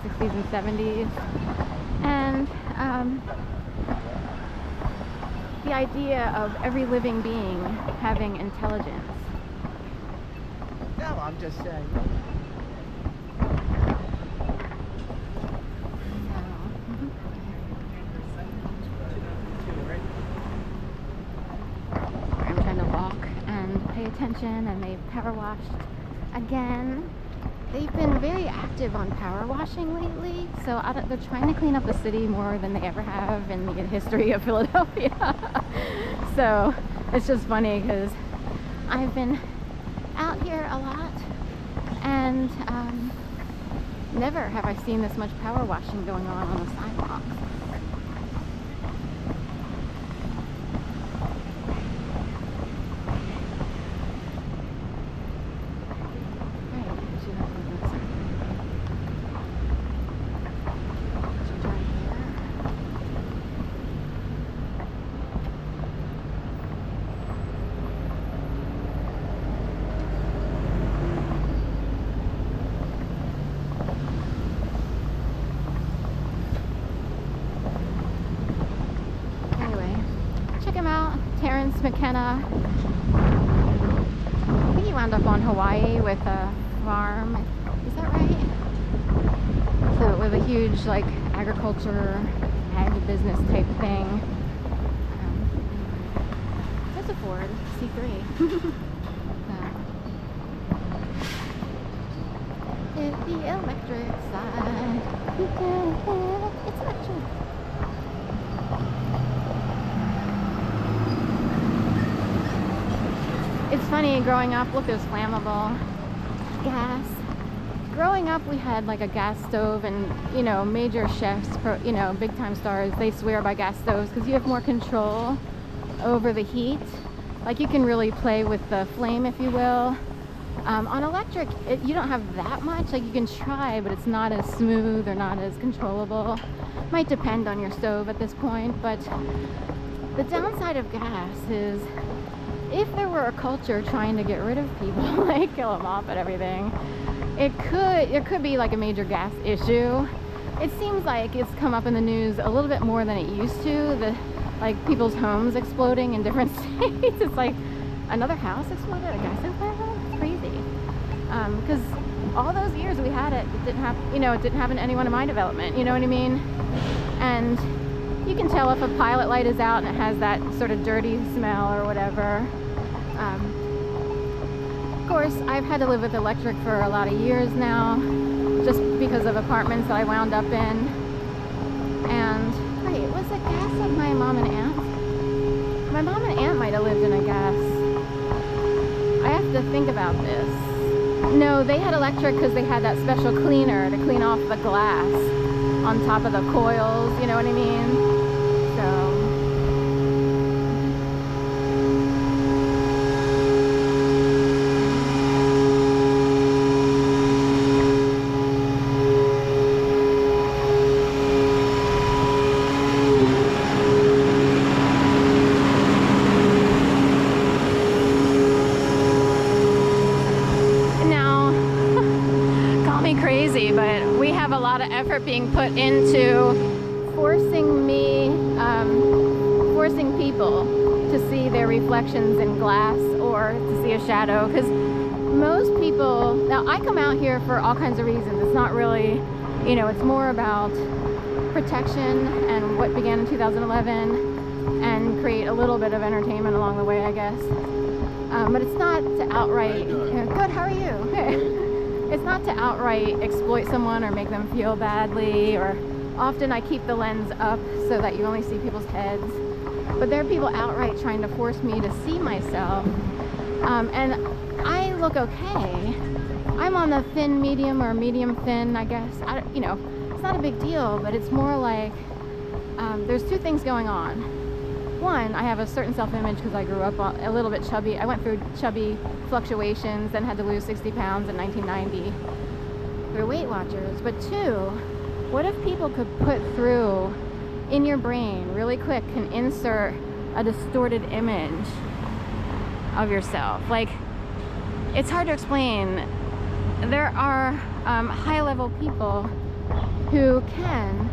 60s and 70s. And the idea of every living being having intelligence. No, I'm just saying. I'm trying to walk and pay attention, and they power washed again. They've been very active on power washing lately, so they're trying to clean up the city more than they ever have in the history of Philadelphia. So it's just funny because I've been out here a lot, and never have I seen this much power washing going on the sidewalks. McKenna. I think he wound up on Hawaii with a farm. Is that right? So with a huge like agriculture, ag business type thing. There's a Ford C3. It's the electric side. It's electric. It's funny, growing up, look, there's flammable gas. Growing up, we had like a gas stove, and you know, major chefs, you know, big time stars, they swear by gas stoves because you have more control over the heat. Like you can really play with the flame, if you will. On electric, you don't have that much. Like you can try, but it's not as smooth or not as controllable. Might depend on your stove at this point, but the downside of gas is, if there were a culture trying to get rid of people, like kill them off and everything, it could be like a major gas issue. It seems like it's come up in the news a little bit more than it used to. Like people's homes exploding in different states. It's like another house exploded, a gas explosion. It's crazy. Because all those years we had it, it didn't happen to anyone in my development. You know what I mean? And you can tell if a pilot light is out and it has that sort of dirty smell or whatever. Of course, I've had to live with electric for a lot of years now, just because of apartments that I wound up in. And, wait, was it gas of my mom and aunt? My mom and aunt might have lived in a gas. I have to think about this. No, they had electric because they had that special cleaner to clean off the glass on top of the coils, you know what I mean? So crazy, but we have a lot of effort being put into forcing people to see their reflections in glass or to see a shadow, because most people, now I come out here for all kinds of reasons. It's not really, you know, it's more about protection and what began in 2011 and create a little bit of entertainment along the way, I guess. But it's not to outright, good, how are you? It's not to outright exploit someone or make them feel badly, or often I keep the lens up so that you only see people's heads. But there are people outright trying to force me to see myself. And I look okay. I'm on the thin medium or medium thin, I guess. You know, it's not a big deal, but it's more like there's two things going on. One, I have a certain self-image because I grew up a little bit chubby. I went through chubby fluctuations, then had to lose 60 pounds in 1990 through Weight Watchers. But two, what if people could put through in your brain really quick, can insert a distorted image of yourself? Like, it's hard to explain. There are high-level people who can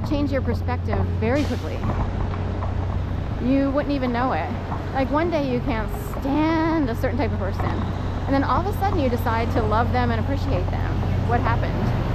change your perspective very quickly. You wouldn't even know it. Like one day you can't stand a certain type of person, and then all of a sudden you decide to love them and appreciate them. What happened?